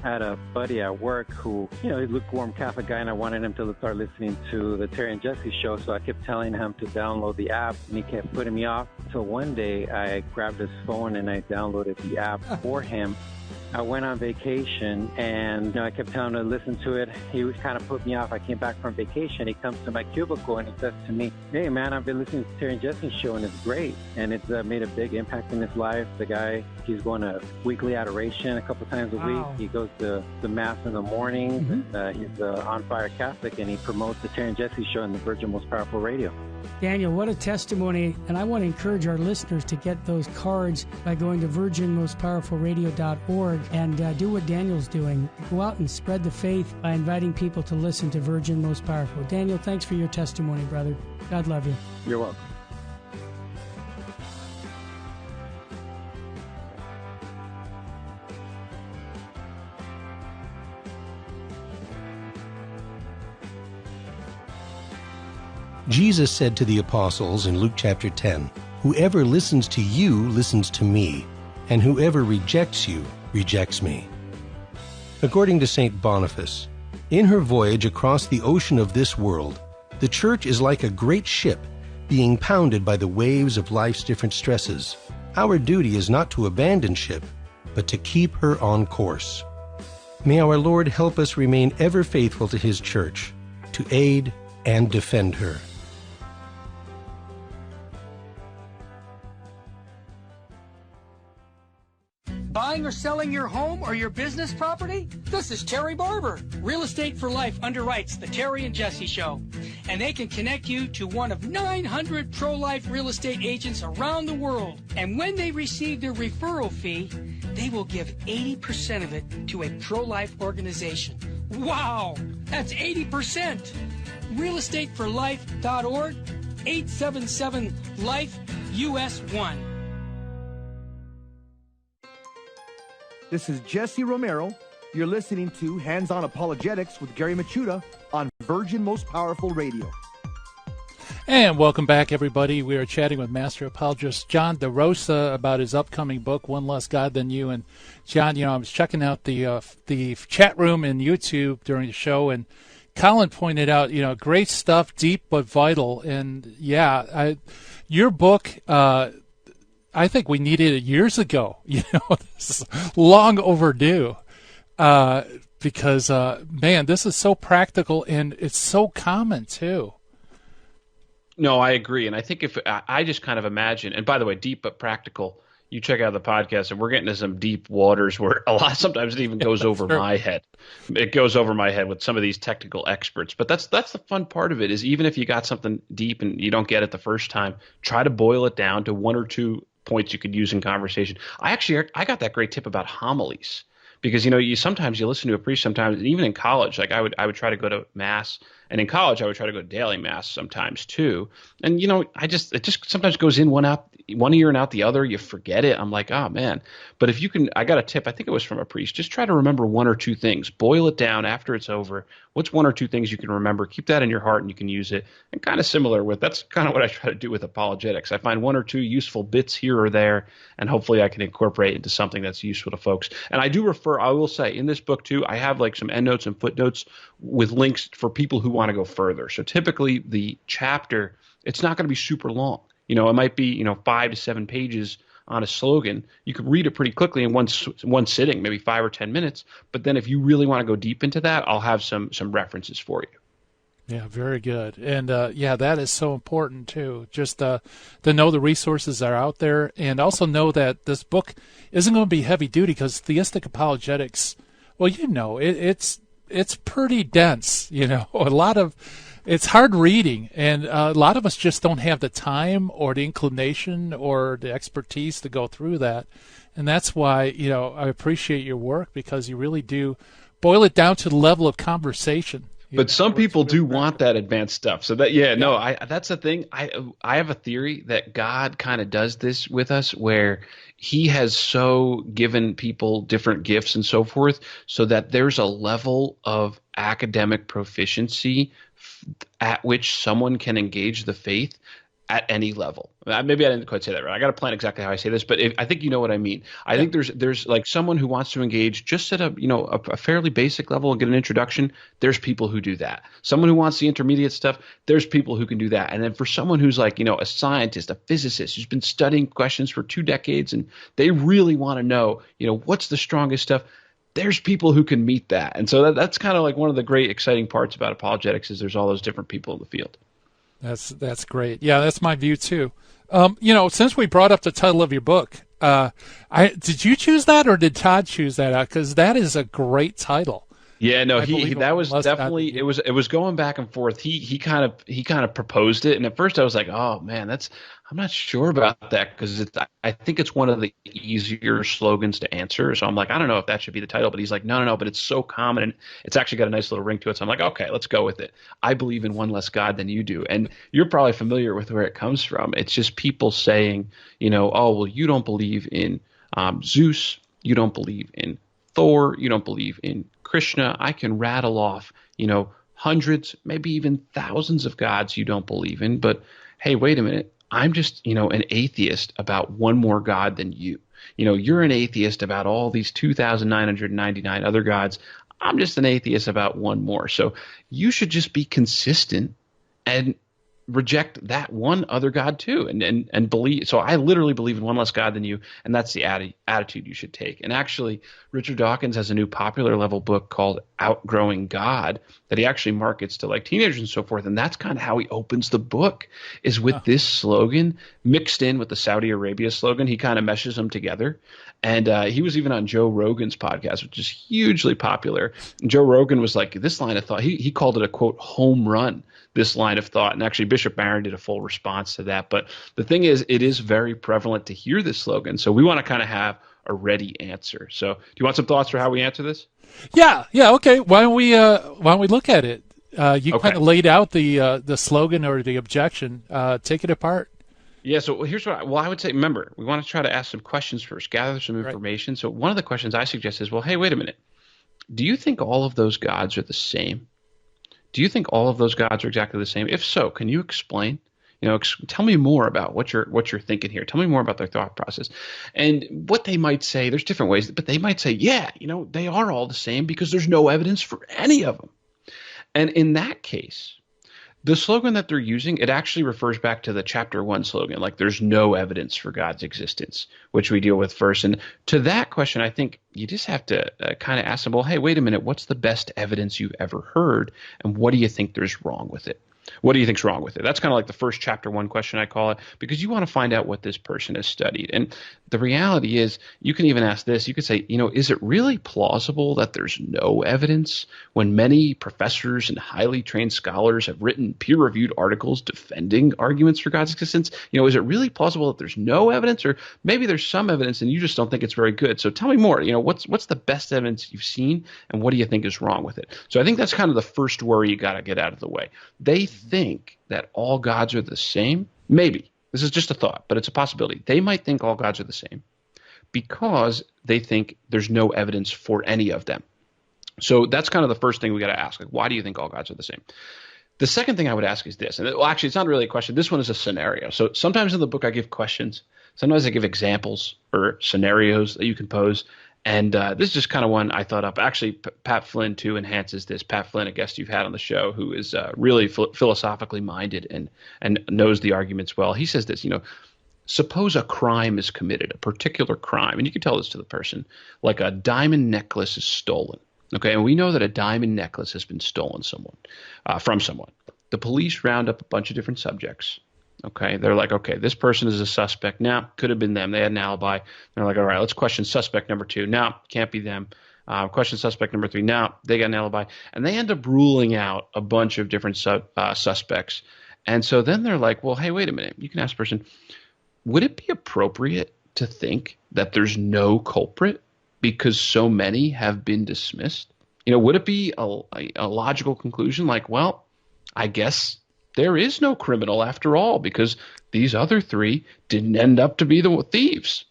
I had a buddy at work who, he's a lukewarm Catholic guy, and I wanted him to start listening to the Terry and Jesse show, so I kept telling him to download the app, and he kept putting me off. So one day, I grabbed his phone and I downloaded the app for him. I went on vacation, and I kept telling him to listen to it. He was kind of put me off. I came back from vacation. He comes to my cubicle, and he says to me, "Hey, man, I've been listening to Terry and Jesse's show, and it's great." And it's made a big impact in his life. The guy, he's going to weekly adoration a couple times a week. He goes to the Mass in the morning. He's an on-fire Catholic, and he promotes the Terry and Jesse show on the Virgin Most Powerful Radio. Daniel, what a testimony. And I want to encourage our listeners to get those cards by going to virginmostpowerfulradio.org and do what Daniel's doing. Go out and spread the faith by inviting people to listen to Virgin Most Powerful. Daniel, thanks for your testimony, brother. God love you. You're welcome. Jesus said to the apostles in Luke chapter 10, "Whoever listens to you listens to me, and whoever rejects you rejects me." According to St. Boniface, in her voyage across the ocean of this world, the Church is like a great ship being pounded by the waves of life's different stresses. Our duty is not to abandon ship, but to keep her on course. May our Lord help us remain ever faithful to His Church, to aid and defend her. Buying or selling your home or your business property? This is Terry Barber. Real Estate for Life underwrites the Terry and Jesse Show. And they can connect you to one of 900 pro-life real estate agents around the world. And when they receive their referral fee, they will give 80% of it to a pro-life organization. Wow! That's 80%! realestateforlife.org, 877-LIFE-US1. This is Jesse Romero. You're listening to Hands On Apologetics with Gary Machuda on Virgin Most Powerful Radio. And welcome back, everybody. We are chatting with Master Apologist John Derosa about his upcoming book, One Less God Than You. And John, I was checking out the chat room in YouTube during the show, and Colin pointed out, great stuff, deep but vital. And your book, I think we needed it years ago. This is long overdue because, man, this is so practical and it's so common too. No, I agree. And I think if I just kind of imagine, and by the way, deep but practical, you check out the podcast and we're getting to some deep waters where sometimes it even goes over my head. It goes over my head with some of these technical experts. But that's the fun part of it, is even if you got something deep and you don't get it the first time, try to boil it down to one or two points you could use in conversation. I got that great tip about homilies, because you sometimes you listen to a priest sometimes, and even in college, like I would try to go to mass, and in college I would try to go to daily mass sometimes too. And it just sometimes goes in one ear and out the other. You forget it. I'm like, oh man. But if you can, I got a tip. I think it was from a priest. Just try to remember one or two things. Boil it down after it's over. What's one or two things you can remember? Keep that in your heart and you can use it. And kind of similar with, that's kind of what I try to do with apologetics. I find one or two useful bits here or there, and hopefully I can incorporate into something that's useful to folks. And I will say in this book too, I have like some endnotes and footnotes with links for people who want to go further. So typically the chapter, it's not going to be super long. It might be 5 to 7 pages on a slogan. You could read it pretty quickly in one sitting, maybe 5 or 10 minutes. But then if you really want to go deep into that, I'll have some references for you. Yeah, very good. And that is so important too. Just to know the resources are out there, and also know that this book isn't going to be heavy duty, because theistic apologetics, well, it's pretty dense. It's hard reading, and a lot of us just don't have the time or the inclination or the expertise to go through that. And that's why, I appreciate your work, because you really do boil it down to the level of conversation. But some people do want that advanced stuff. So that's the thing. I have a theory that God kind of does this with us, where he has so given people different gifts and so forth, so that there's a level of academic proficiency at which someone can engage the faith at any level. Maybe I didn't quite say that right. I got to plan exactly how I say this, but I think you know what I mean. I think there's like someone who wants to engage just at a fairly basic level and get an introduction. There's people who do that. Someone who wants the intermediate stuff, there's people who can do that. And then for someone who's like, a scientist, a physicist who's been studying questions for 2 decades, and they really want to know, what's the strongest stuff, there's people who can meet that. And so that's kind of like one of the great exciting parts about apologetics, is there's all those different people in the field. That's great. Yeah, that's my view too. Since we brought up the title of your book, did you choose that, or did Todd choose that out? Because that is a great title. Yeah, no, that was definitely, it was going back and forth. He kind of proposed it, and at first I was like, oh man, I'm not sure about that, because I think it's one of the easier slogans to answer. So I'm like, I don't know if that should be the title, but he's like, no, but it's so common, and it's actually got a nice little ring to it. So I'm like, okay, let's go with it. I believe in one less God than you do, and you're probably familiar with where it comes from. It's just people saying, oh, well, you don't believe in Zeus, you don't believe in Thor, you don't believe in Krishna. I can rattle off, hundreds, maybe even thousands of gods you don't believe in, but hey, wait a minute. I'm just, an atheist about one more God than you. You're an atheist about all these 2,999 other gods. I'm just an atheist about one more. So you should just be consistent and reject that one other God too, and believe. So I literally believe in one less God than you, and that's the attitude you should take. And actually, Richard Dawkins has a new popular level book called Outgrowing God that he actually markets to like teenagers and so forth. And that's kind of how he opens the book, is with this slogan mixed in with the Saudi Arabia slogan. He kind of meshes them together. And he was even on Joe Rogan's podcast, which is hugely popular. And Joe Rogan was like, this line of thought, he called it a, quote, home run, this line of thought. And actually, Bishop Barron did a full response to that. But the thing is, it is very prevalent to hear this slogan. So we want to kind of have a ready answer. So do you want some thoughts for how we answer this? Yeah, okay. Why don't we look at it? You kind of laid out the slogan or the objection. Take it apart. Yeah, so here's what I would say. Remember, we want to try to ask some questions first, gather some information. Right. So one of the questions I suggest is, well, hey, wait a minute. Do you think all of those gods are the same? Do you think all of those gods are exactly the same? If so, can you explain? Tell me more about what you're thinking here. Tell me more about their thought process. And what they might say, there's different ways, but they might say, yeah, they are all the same because there's no evidence for any of them. And in that case, the slogan that they're using, it actually refers back to the chapter 1 slogan, like there's no evidence for God's existence, which we deal with first. And to that question, I think you just have to kind of ask them, well, hey, wait a minute, what's the best evidence you've ever heard? And what do you think there's wrong with it? What do you think's wrong with it? That's kind of like the first chapter 1 question, I call it, because you want to find out what this person has studied. And the reality is, you can even ask this. You could say, is it really plausible that there's no evidence when many professors and highly trained scholars have written peer-reviewed articles defending arguments for God's existence? Is it really plausible that there's no evidence, or maybe there's some evidence and you just don't think it's very good? So tell me more. What's the best evidence you've seen, and what do you think is wrong with it? So I think that's kind of the first worry you got to get out of the way. They think that all gods are the same. Maybe. This is just a thought, but it's a possibility. They might think all gods are the same because they think there's no evidence for any of them. So that's kind of the first thing we got to ask. Like, why do you think all gods are the same? The second thing I would ask is this. And actually, it's not really a question. This one is a scenario. So sometimes in the book I give questions. Sometimes I give examples or scenarios that you can pose. And this is just kind of one I thought up. Actually, Pat Flynn, too, enhances this. Pat Flynn, a guest you've had on the show, who is really philosophically minded and knows the arguments well. He says this, suppose a crime is committed, a particular crime, and you can tell this to the person, like a diamond necklace is stolen. Okay, and we know that a diamond necklace has been stolen from someone. The police round up a bunch of different subjects. Okay, they're like, okay, this person is a suspect. Now, could have been them. They had an alibi. They're like, all right, let's question suspect number 2. Now, can't be them. Question suspect number 3. Now, they got an alibi. And they end up ruling out a bunch of different suspects. And so then they're like, well, hey, wait a minute. You can ask the person, would it be appropriate to think that there's no culprit because so many have been dismissed? Would it be a logical conclusion like, well, I guess there is no criminal after all because these other 3 didn't end up to be the thieves?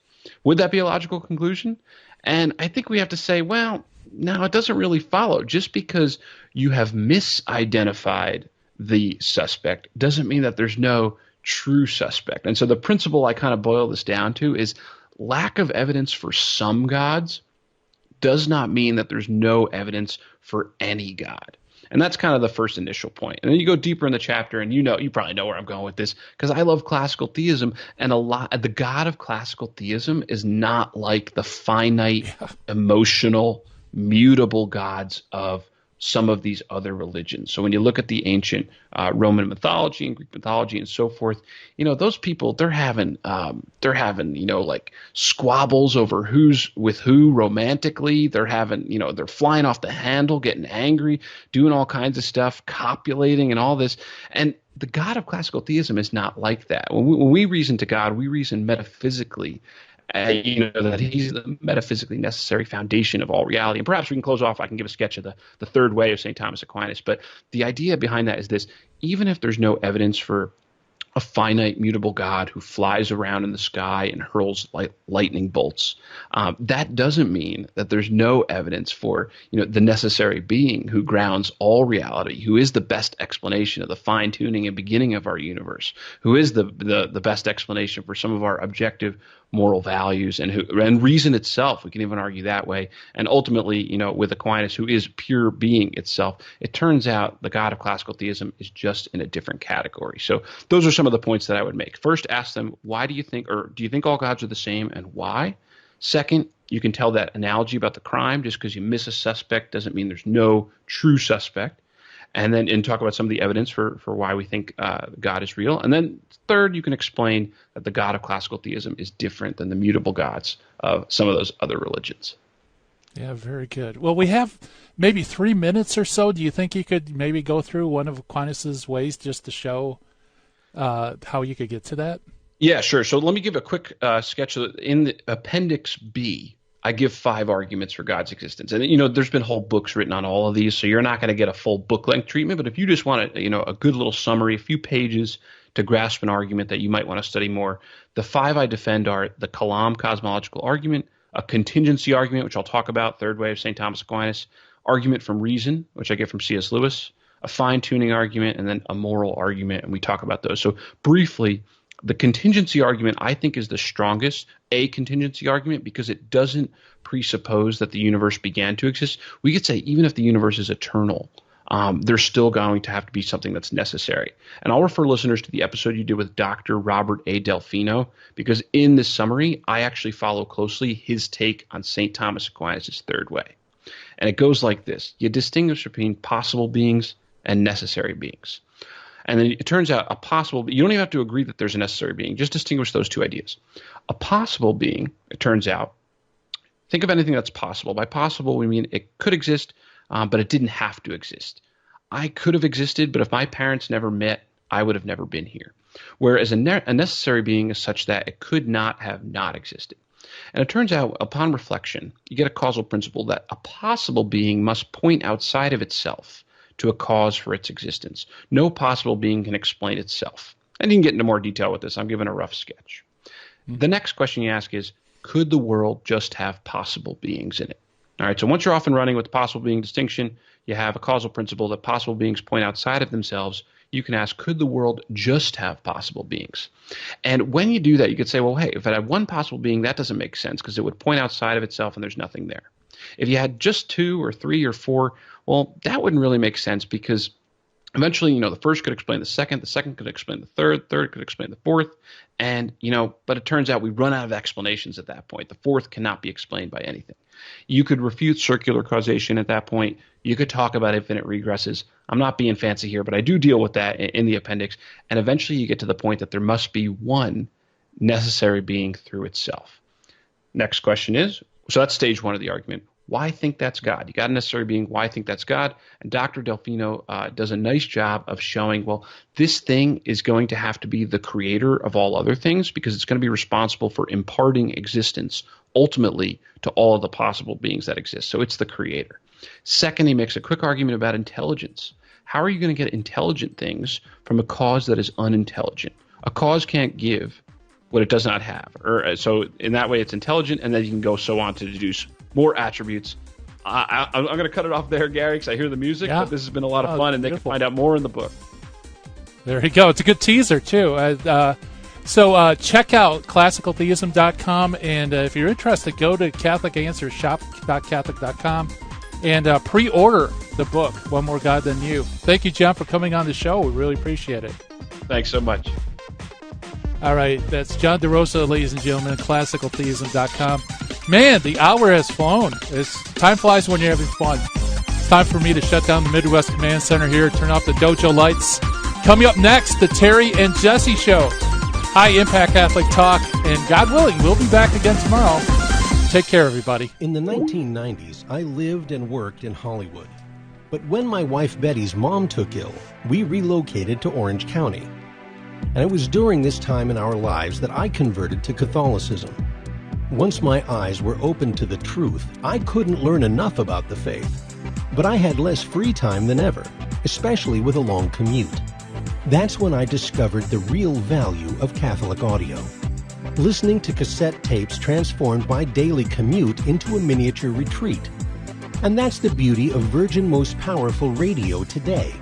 Would that be a logical conclusion? And I think we have to say, well, no, it doesn't really follow. Just because you have misidentified the suspect doesn't mean that there's no true suspect. And so the principle I kind of boil this down to is lack of evidence for some gods does not mean that there's no evidence for any god. And that's kind of the first initial point. And then you go deeper in the chapter, and you probably know where I'm going with this, because I love classical theism, and the God of classical theism is not like the finite, emotional, mutable gods of some of these other religions. So when you look at the ancient Roman mythology and Greek mythology and so forth, those people, they're having like squabbles over who's with who romantically. They're having, they're flying off the handle, getting angry, doing all kinds of stuff, copulating and all this. And the God of classical theism is not like that. When we reason to God, we reason metaphysically. That he's the metaphysically necessary foundation of all reality. And perhaps we can close off. I can give a sketch of the third way of St. Thomas Aquinas. But the idea behind that is this: even if there's no evidence for a finite, mutable God who flies around in the sky and hurls lightning bolts. That doesn't mean that there's no evidence for, the necessary being who grounds all reality, who is the best explanation of the fine-tuning and beginning of our universe, who is the best explanation for some of our objective moral values and reason itself. We can even argue that way. And ultimately, with Aquinas, who is pure being itself, it turns out the God of classical theism is just in a different category. So those are some of the points that I would make. First, ask them, why do you think, or do you think all gods are the same, and why? Second, you can tell that analogy about the crime. Just because you miss a suspect doesn't mean there's no true suspect. And then talk about some of the evidence for why we think God is real. And then third, you can explain that the God of classical theism is different than the mutable gods of some of those other religions. Yeah, very good. Well, we have maybe 3 minutes or so. Do you think you could maybe go through one of Aquinas' ways just to show how you could get to that? Yeah, sure. So let me give a quick sketch. In the Appendix B, I give 5 arguments for God's existence. And, there's been whole books written on all of these, so you're not going to get a full book-length treatment. But if you just want a good little summary, a few pages to grasp an argument that you might want to study more, the 5 I defend are the Kalam cosmological argument, a contingency argument, which I'll talk about, third way of St. Thomas Aquinas, argument from reason, which I get from C.S. Lewis, a fine-tuning argument, and then a moral argument, and we talk about those. So briefly, the contingency argument, I think, is the strongest contingency argument because it doesn't presuppose that the universe began to exist. We could say even if the universe is eternal, there's still going to have to be something that's necessary. And I'll refer listeners to the episode you did with Dr. Robert A. Delfino, because in this summary, I actually follow closely his take on St. Thomas Aquinas' third way. And it goes like this. You distinguish between possible beings and necessary beings. And then it turns out you don't even have to agree that there's a necessary being. Just distinguish those two ideas. A possible being, it turns out, think of anything that's possible. By possible, we mean it could exist, but it didn't have to exist. I could have existed, but if my parents never met, I would have never been here. Whereas a necessary being is such that it could not have not existed. And it turns out, upon reflection, you get a causal principle that a possible being must point outside of itself to a cause for its existence. No possible being can explain itself. And you can get into more detail with this. I'm giving a rough sketch. The next question you ask is, could the world just have possible beings in it? All right, so once you're off and running with the possible being distinction, you have a causal principle that possible beings point outside of themselves. You can ask, could the world just have possible beings? And when you do that, you could say, well, hey, if it had one possible being, that doesn't make sense because it would point outside of itself and there's nothing there. If you had just 2 or 3 or 4, well, that wouldn't really make sense because eventually, the first could explain the second could explain the third could explain the fourth, and, but it turns out we run out of explanations at that point. The fourth cannot be explained by anything. You could refute circular causation at that point. You could talk about infinite regresses. I'm not being fancy here, but I do deal with that in the appendix, and eventually you get to the point that there must be one necessary being through itself. Next question is, so that's stage 1 of the argument. Why think that's God? You got a necessary being. Why think that's God? And Dr. Delfino does a nice job of showing, well, this thing is going to have to be the creator of all other things because it's going to be responsible for imparting existence ultimately to all of the possible beings that exist. So it's the creator. Second, he makes a quick argument about intelligence. How are you going to get intelligent things from a cause that is unintelligent? A cause can't give what it does not have. So in that way, it's intelligent, and then you can go so on to deduce more attributes. I'm going to cut it off there, Gary, because I hear the music, but this has been a lot of fun, and beautiful. They can find out more in the book. There you go. It's a good teaser, too. So check out classicaltheism.com, and if you're interested, go to Catholic Answers, shop.catholic.com, and pre-order the book, One More God Than You. Thank you, John, for coming on the show. We really appreciate it. Thanks so much. All right, that's John Derosa, ladies and gentlemen, classicaltheism.com. Man, the hour has flown. Time flies when you're having fun. It's time for me to shut down the Midwest Command Center here, turn off the dojo lights. Coming up next, the Terry and Jesse Show. High Impact Catholic Talk, and God willing, we'll be back again tomorrow. Take care, everybody. In the 1990s, I lived and worked in Hollywood. But when my wife Betty's mom took ill, we relocated to Orange County. And it was during this time in our lives that I converted to Catholicism. Once my eyes were opened to the truth, I couldn't learn enough about the faith. But I had less free time than ever, especially with a long commute. That's when I discovered the real value of Catholic audio. Listening to cassette tapes transformed my daily commute into a miniature retreat. And that's the beauty of Virgin Most Powerful Radio today.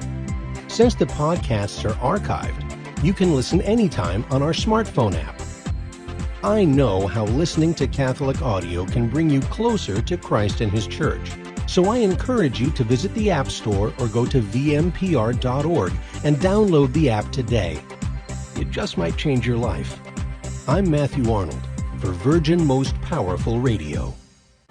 Since the podcasts are archived, you can listen anytime on our smartphone app. I know how listening to Catholic audio can bring you closer to Christ and His Church. So I encourage you to visit the App Store or go to vmpr.org and download the app today. It just might change your life. I'm Matthew Arnold for Virgin Most Powerful Radio.